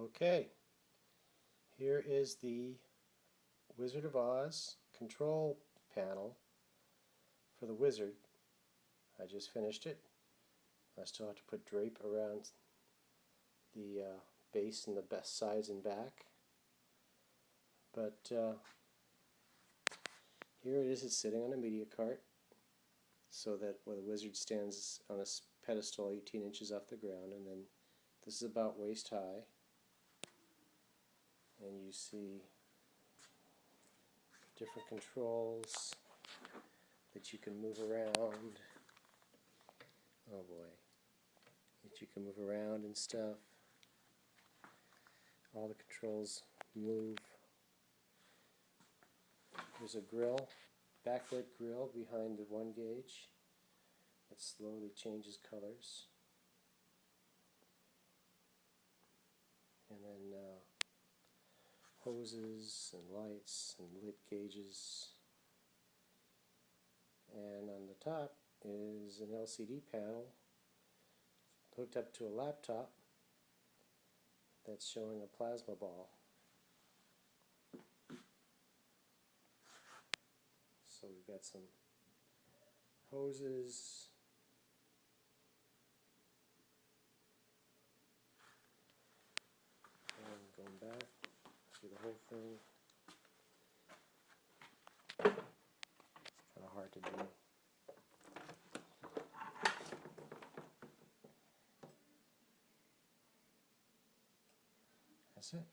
Okay, here is the Wizard of Oz control panel for the Wizard. I just finished it. I still have to put drape around the base and the best sides and back. But here it is. It's sitting on a media cart so that the Wizard stands on a pedestal 18 inches off the ground, and then this is about waist high. And you see different controls that you can move around. Oh boy. That you can move around and stuff. All the controls move. There's a grill, backlit grill behind the 1 gauge that slowly changes colors. And then hoses and lights and lit gauges. And on the top is an LCD panel hooked up to a laptop that's showing a plasma ball. So we've got some hoses, and going back through the whole thing. Kind of hard to do. That's it.